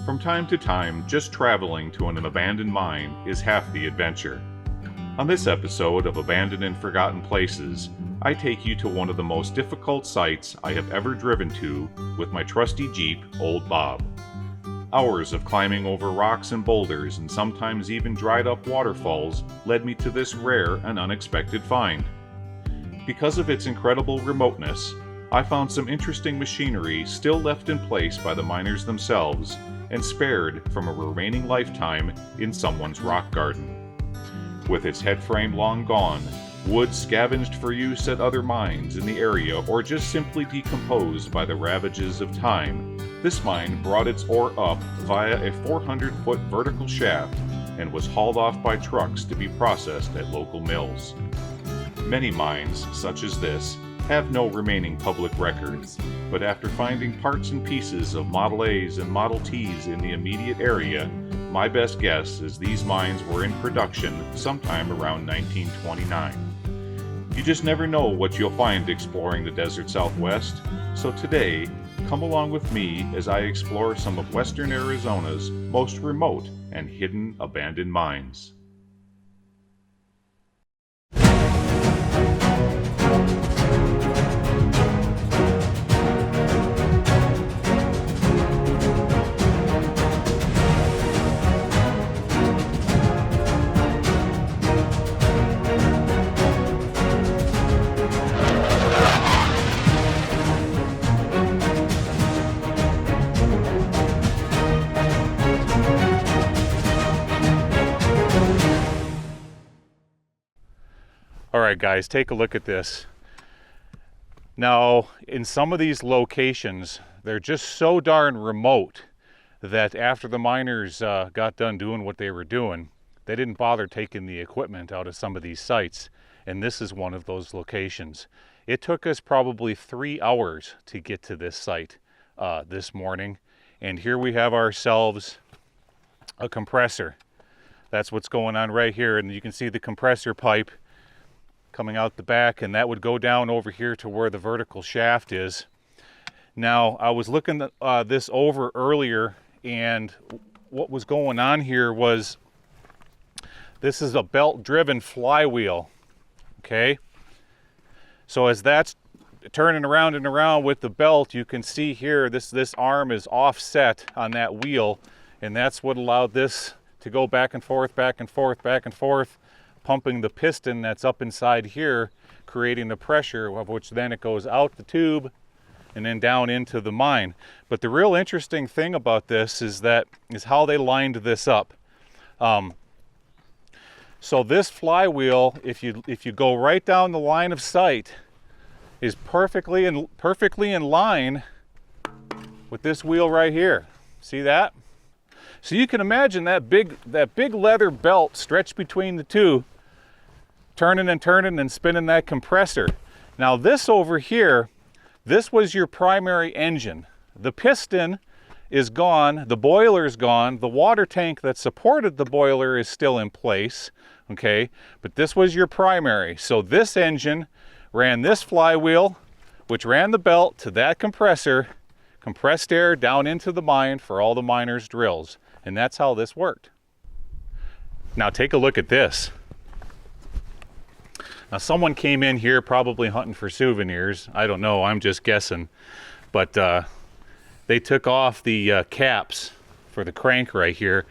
From time to time, just traveling to an abandoned mine is half the adventure. On this episode of Abandoned and Forgotten Places, I take you to one of the most difficult sites I have ever driven to with my trusty Jeep, Old Bob. Hours of climbing over rocks and boulders and sometimes even dried up waterfalls led me to this rare and unexpected find. Because of its incredible remoteness, I found some interesting machinery still left in place by the miners themselves and spared from a remaining lifetime in someone's rock garden. With its head frame long gone, wood scavenged for use at other mines in the area or just simply decomposed by the ravages of time, this mine brought its ore up via a 400-foot vertical shaft and was hauled off by trucks to be processed at local mills. Many mines, such as this, have no remaining public records, but after finding parts and pieces of Model A's and Model T's in the immediate area, my best guess is these mines were in production sometime around 1929. You just never know what you'll find exploring the desert Southwest, so today, come along with me as I explore some of western Arizona's most remote and hidden abandoned mines. Alright guys, take a look at this. Now, in some of these locations, they're just so darn remote that after the miners got done doing what they were doing, they didn't bother taking the equipment out of some of these sites, and this is one of those locations. It took us probably 3 hours to get to this site this morning, and here we have ourselves a compressor. That's what's going on right here, and you can see the compressor pipe coming out the back, and that would go down over here to where the vertical shaft is. Now, I was looking this over earlier, and what was going on here was this is a belt-driven flywheel, okay? So as that's turning around and around with the belt, you can see here this arm is offset on that wheel, and that's what allowed this to go back and forth, back and forth, back and forth, pumping the piston that's up inside here, creating the pressure of which then it goes out the tube and then down into the mine. But the real interesting thing about this is how they lined this up. So this flywheel, if you go right down the line of sight, is perfectly in line with this wheel right here. See that? So you can imagine that big leather belt stretched between the two, turning and turning and spinning that compressor. Now this over here, this was your primary engine. The piston is gone, the boiler is gone, the water tank that supported the boiler is still in place, okay? But this was your primary. So this engine ran this flywheel, which ran the belt to that compressor, compressed air down into the mine for all the miners' drills. And that's how this worked. Now take a look at this. Now someone came in here probably hunting for souvenirs. I don't know, I'm just guessing. But they took off the caps for the crank right here.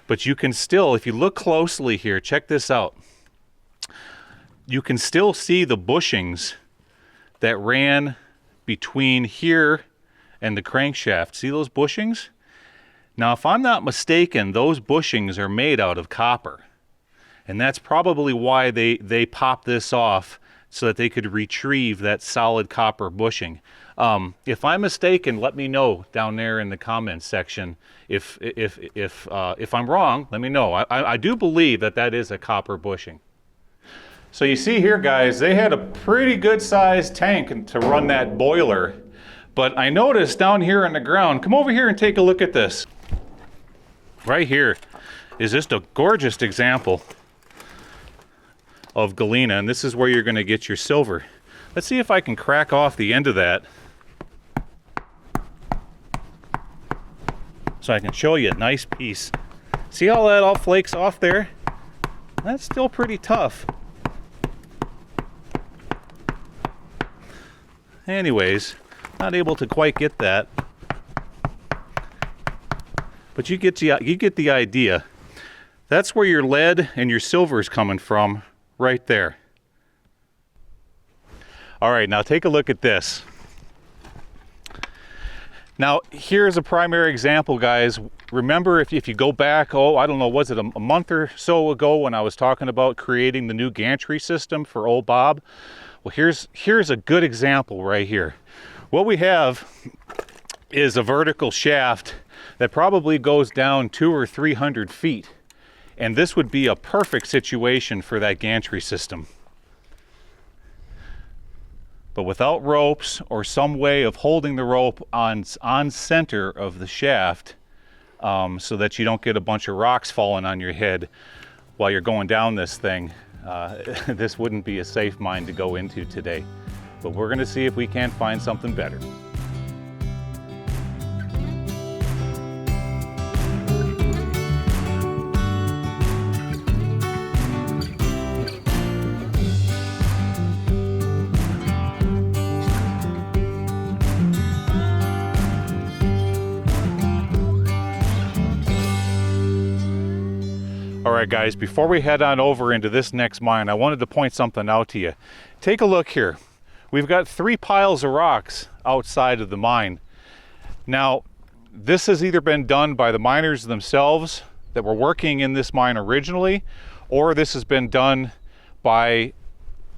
But you can still, if you look closely here, check this out. You can still see the bushings that ran between here and the crankshaft. See those bushings? Now, if I'm not mistaken, those bushings are made out of copper. And that's probably why they popped this off, so that they could retrieve that solid copper bushing. If I'm mistaken, let me know down there in the comments section. If I'm wrong, let me know. I do believe that is a copper bushing. So you see here, guys, they had a pretty good sized tank to run that boiler. But I noticed down here in the ground, come over here and take a look at this. Right here is just a gorgeous example of galena, and this is where you're going to get your silver. Let's see if I can crack off the end of that. So so I can show you a nice piece. See how that all flakes off there? That's still pretty tough. Anyways, not able to quite get that. But you get the idea. That's where your lead and your silver is coming from, right there. All right, now take a look at this. Now, here's a primary example, guys. Remember, if you go back, I don't know, was it a month or so ago when I was talking about creating the new gantry system for old Bob? Well, here's a good example right here. What we have is a vertical shaft that probably goes down 200 or 300 feet. And this would be a perfect situation for that gantry system. But without ropes or some way of holding the rope on center of the shaft, so that you don't get a bunch of rocks falling on your head while you're going down this thing, this wouldn't be a safe mine to go into today. But we're going to see if we can't find something better. Alright guys, before we head on over into this next mine, I wanted to point something out to you. Take a look here. We've got 3 piles of rocks outside of the mine. Now, this has either been done by the miners themselves that were working in this mine originally, or this has been done by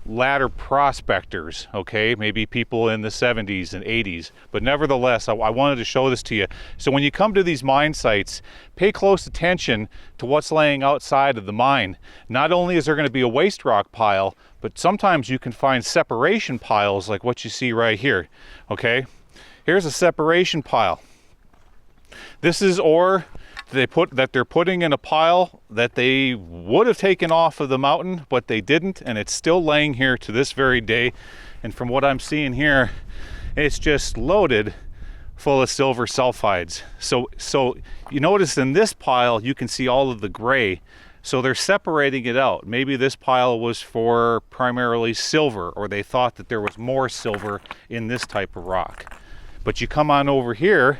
latter prospectors, okay? Maybe people in the 70s and 80s. But nevertheless, I wanted to show this to you. So when you come to these mine sites, pay close attention to what's laying outside of the mine. Not only is there going to be a waste rock pile, but sometimes you can find separation piles like what you see right here, okay? Here's a separation pile. This is ore they're putting in a pile that they would have taken off of the mountain, but they didn't, and it's still laying here to this very day. And from what I'm seeing here, it's just loaded full of silver sulfides. So you notice in this pile you can see all of the gray. So they're separating it out. Maybe this pile was for primarily silver, or they thought that there was more silver in this type of rock. But you come on over here,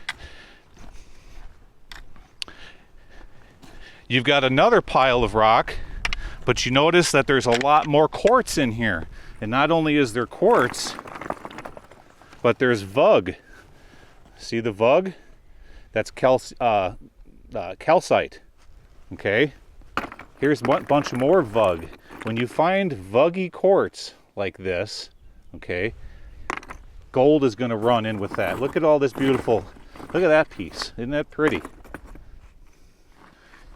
you've got another pile of rock, but you notice that there's a lot more quartz in here. And not only is there quartz, but there's vug. See the vug? That's calcite. Okay? Here's a bunch more vug. When you find vuggy quartz like this, okay, gold is going to run in with that. Look at all this beautiful, look at that piece. Isn't that pretty?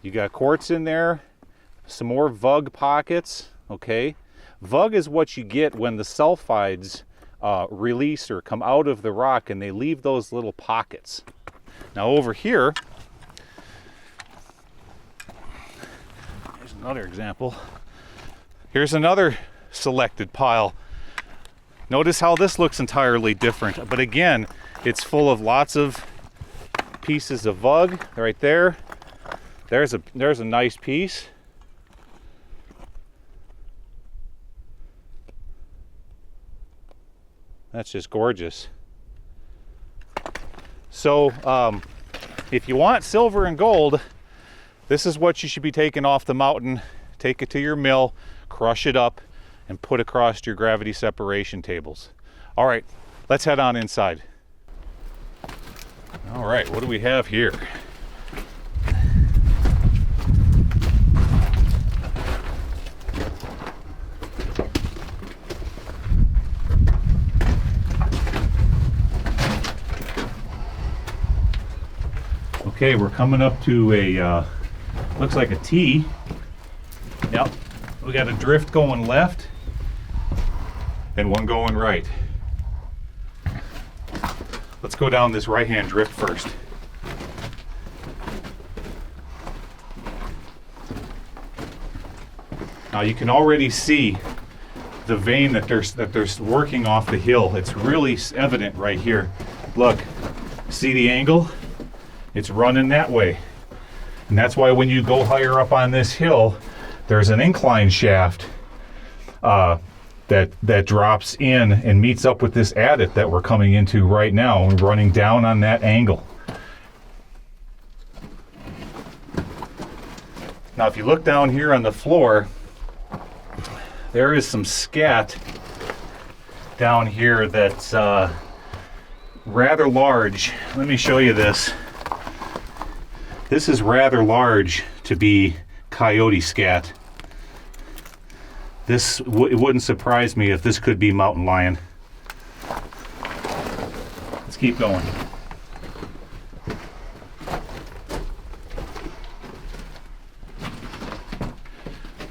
You got quartz in there, some more vug pockets, okay? Vug is what you get when the sulfides release or come out of the rock and they leave those little pockets. Now over here, here's another example. Here's another selected pile. Notice how this looks entirely different, but again, it's full of lots of pieces of vug right there. There's a nice piece. That's just gorgeous. So if you want silver and gold, this is what you should be taking off the mountain. Take it to your mill, crush it up, and put across your gravity separation tables. All right, let's head on inside. All right, what do we have here? Okay, we're coming up to a, looks like a T. Yep, we got a drift going left and one going right. Let's go down this right-hand drift first. Now you can already see the vein that they're working off the hill. It's really evident right here. Look, see the angle? It's running that way. And that's why when you go higher up on this hill, there's an incline shaft that drops in and meets up with this adit that we're coming into right now. We're running down on that angle. Now if you look down here on the floor, there is some scat down here that's rather large. Let me show you this. This is rather large to be coyote scat. This it wouldn't surprise me if this could be mountain lion. Let's keep going.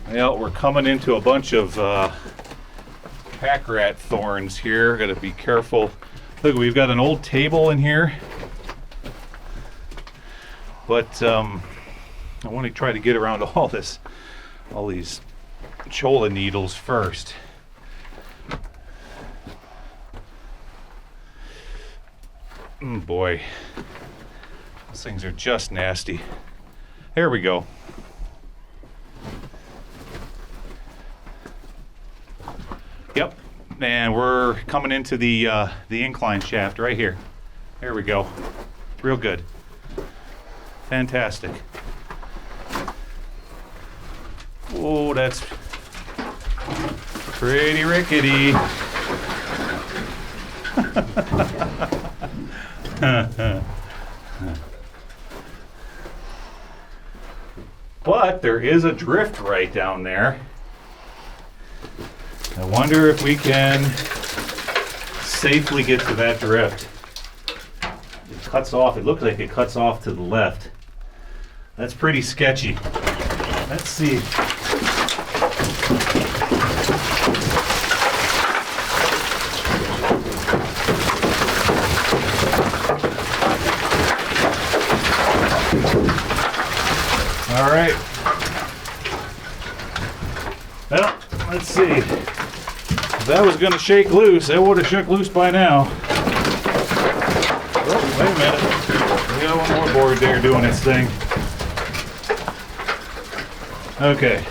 Well, we're coming into a bunch of pack rat thorns here. Got to be careful. Look, we've got an old table in here, but I want to try to get around all these cholla needles first. Boy, those things are just nasty. There we go. Yep, and we're coming into the incline shaft right here. There we go. Real good. Fantastic. Oh, that's pretty rickety. But there is a drift right down there. I wonder if we can safely get to that drift. It cuts off. It looks like it cuts off to the left. That's pretty sketchy. Let's see. All right. Well, let's see. If that was going to shake loose, it would have shook loose by now. Oh, wait a minute. We got one more board there doing its thing. Okay.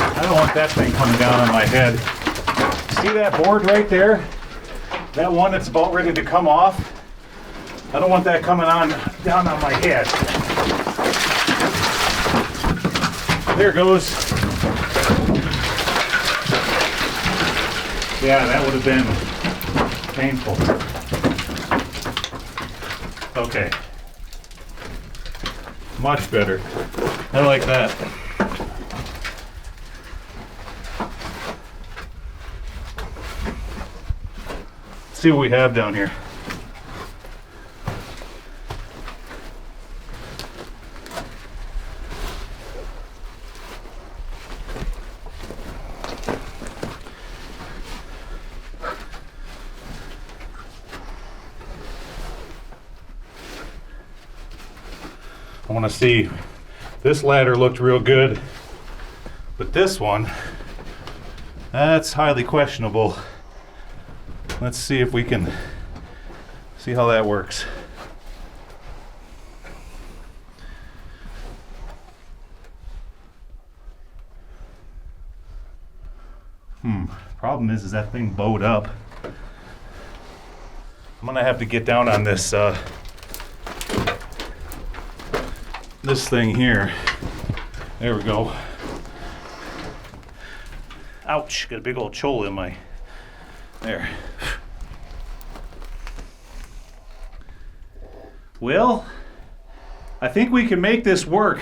I don't want that thing coming down on my head. See that board right there? That one that's about ready to come off? I don't want that coming down on my head. There it goes. Yeah, that would have been painful. Okay. Much better. I like that. Let's see what we have down here. I want to see, this ladder looked real good, but this one, that's highly questionable. Let's see if we can see how that works. Problem is that thing bowed up. I'm gonna have to get down on this this thing here. There we go. Ouch, got a big old cholla in my, there. Well, I think we can make this work.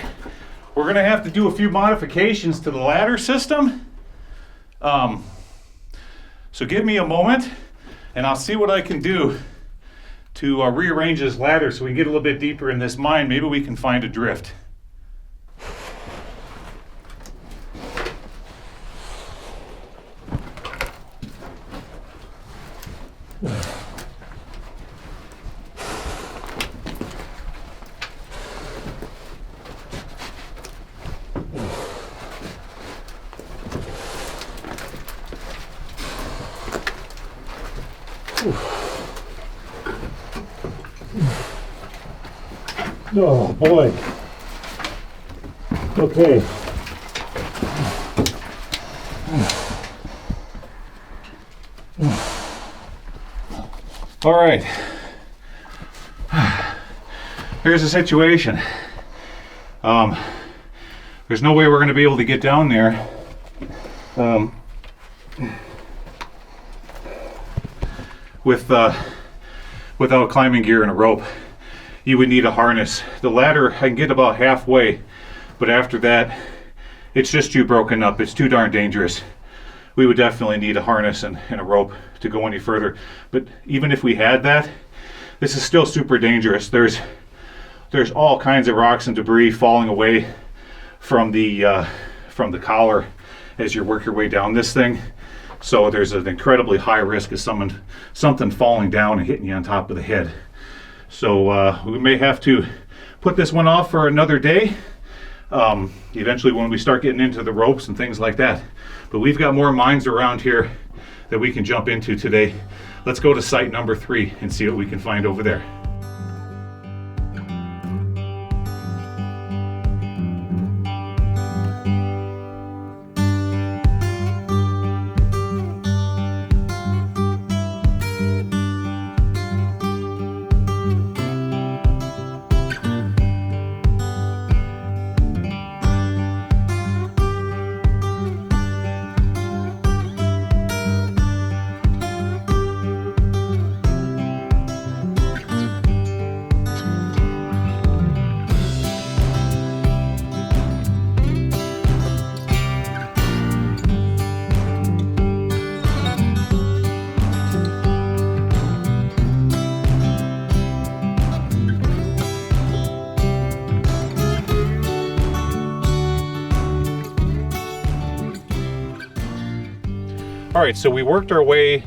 We're gonna have to do a few modifications to the ladder system. So give me a moment and I'll see what I can do to rearrange this ladder so we can get a little bit deeper in this mine. Maybe we can find a drift. Oh boy. Okay. All right. Here's the situation. There's no way we're going to be able to get down there. Without climbing gear and a rope. You would need a harness. The ladder, I can get about halfway, but after that, it's just too broken up. It's too darn dangerous. We would definitely need a harness and a rope to go any further. But even if we had that, this is still super dangerous. There's all kinds of rocks and debris falling away from the collar as you work your way down this thing. So there's an incredibly high risk of something falling down and hitting you on top of the head. So we may have to put this one off for another day. Eventually when we start getting into the ropes and things like that. But we've got more mines around here that we can jump into today. Let's go to site number 3 and see what we can find over there. All right, so we worked our way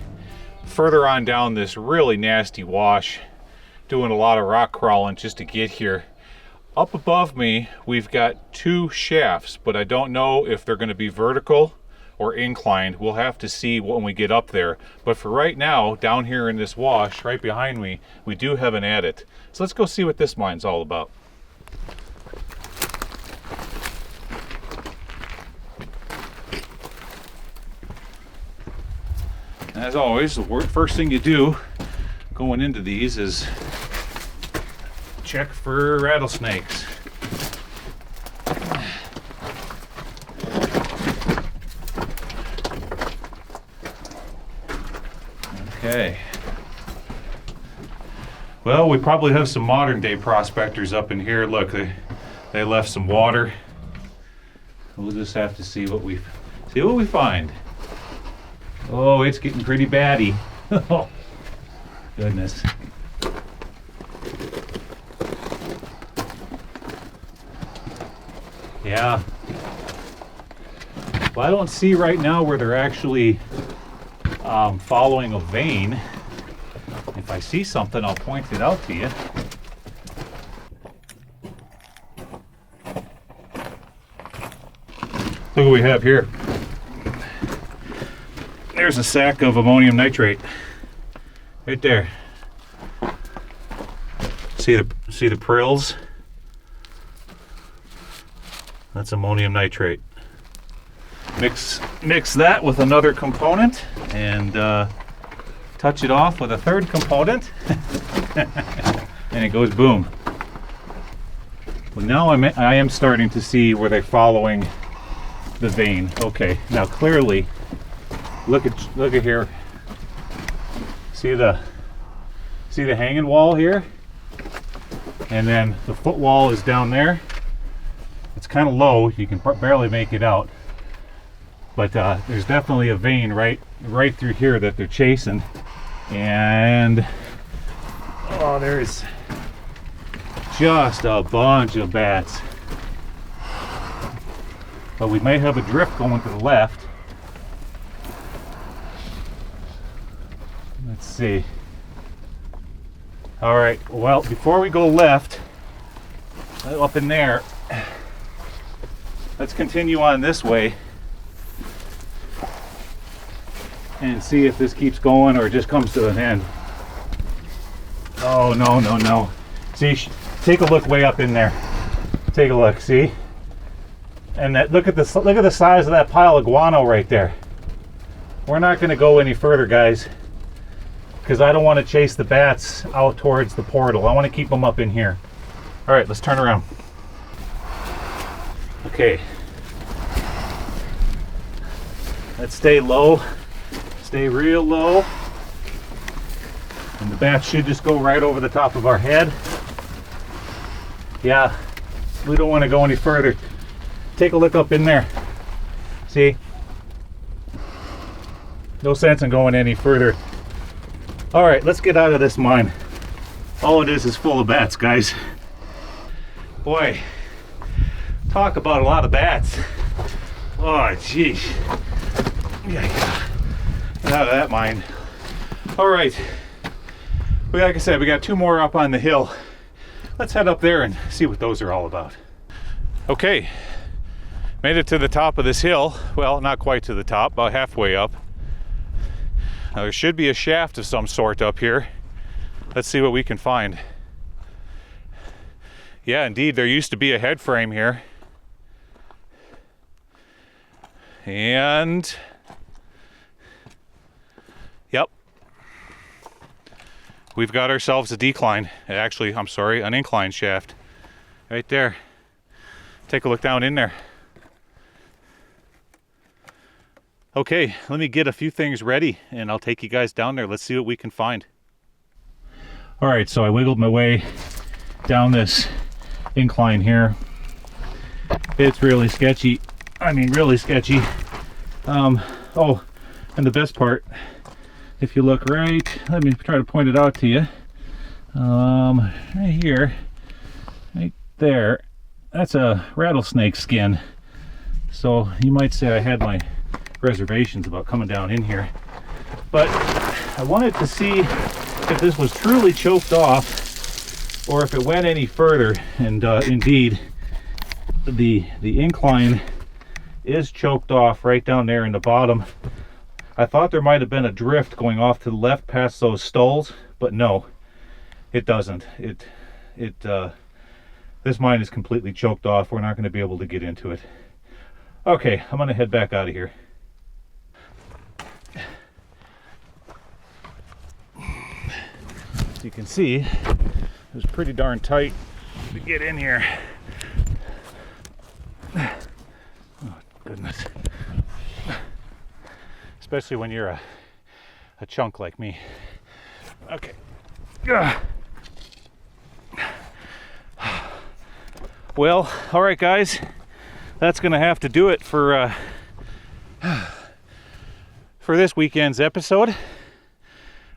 further on down this really nasty wash, doing a lot of rock crawling just to get here. Up above me, we've got 2 shafts, but I don't know if they're going to be vertical or inclined. We'll have to see when we get up there. But for right now, down here in this wash, right behind me, we do have an adit. So let's go see what this mine's all about. As always, the first thing you do going into these is check for rattlesnakes. Okay. Well, we probably have some modern day prospectors up in here. Look, they left some water. We'll just have to see what we find. Oh, it's getting pretty batty. Oh, goodness. Yeah. Well, I don't see right now where they're actually following a vein. If I see something, I'll point it out to you. Look what we have here. There's a sack of ammonium nitrate right there. See the prills? That's ammonium nitrate. Mix that with another component and touch it off with a third component and it goes boom. Well, now I am starting to see where they're following the vein. Okay, now clearly look at here. See the hanging wall here? And then the foot wall is down there. It's kind of low, you can barely make it out. But there's definitely a vein right through here that they're chasing. And oh, there's just a bunch of bats. But we may have a drift going to the left. Let's see. All right, well, before we go left, up in there, let's continue on this way and see if this keeps going or it just comes to an end. Oh, no. See, take a look way up in there. Take a look, see? And that, look at the size of that pile of guano right there. We're not going to go any further, guys, because I don't want to chase the bats out towards the portal. I want to keep them up in here. All right, let's turn around. Okay. Let's stay low. Stay real low. And the bats should just go right over the top of our head. Yeah, we don't want to go any further. Take a look up in there. See? No sense in going any further. All right, let's get out of this mine. All it is full of bats, guys. Boy, talk about a lot of bats. Oh, geez. Yeah, get out of that mine. All right. Well, like I said, we got 2 more up on the hill. Let's head up there and see what those are all about. Okay, made it to the top of this hill. Well, not quite to the top, about halfway up. Now, there should be a shaft of some sort up here. Let's see what we can find. Yeah, indeed, there used to be a head frame here. And yep, we've got ourselves a decline. Actually, I'm sorry, an incline shaft right there. Take a look down in there. Okay, let me get a few things ready and I'll take you guys down there. Let's see what we can find. All right, so I wiggled my way down this incline here. It's really sketchy. I mean, really sketchy. Oh, and the best part, if you look right, let me try to point it out to you. Right here, right there, that's a rattlesnake skin. So you might say I had my reservations about coming down in here, but I wanted to see if this was truly choked off or if it went any further. And indeed, the incline is choked off right down there in the bottom. I thought there might have been a drift going off to the left past those stalls, but no, it doesn't. This mine is completely choked off. We're not going to be able to get into it. Okay, I'm going to head back out of here. As you can see, it was pretty darn tight to get in here. Oh, goodness. Especially when you're a chunk like me. Okay. Well, all right, guys. That's going to have to do it for this weekend's episode.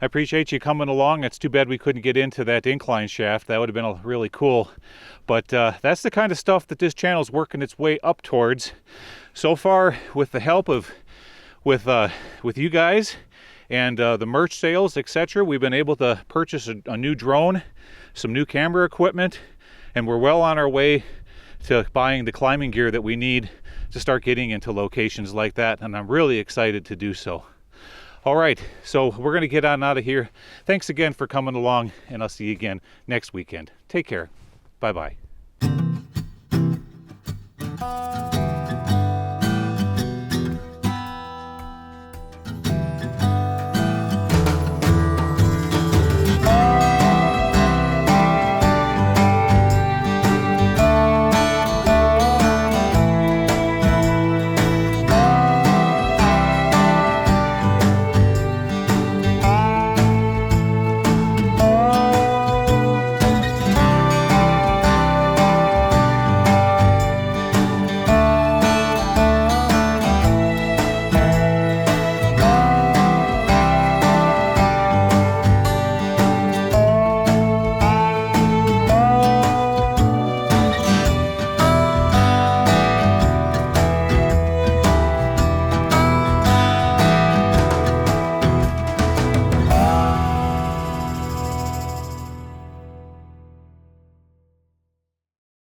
I appreciate you coming along. It's too bad we couldn't get into that incline shaft. That would have been really cool. But that's the kind of stuff that this channel is working its way up towards. So far, with the help of with you guys and the merch sales, etc., we've been able to purchase a new drone, some new camera equipment, and we're well on our way to buying the climbing gear that we need to start getting into locations like that, and I'm really excited to do so. All right, so we're going to get on out of here. Thanks again for coming along, and I'll see you again next weekend. Take care. Bye-bye.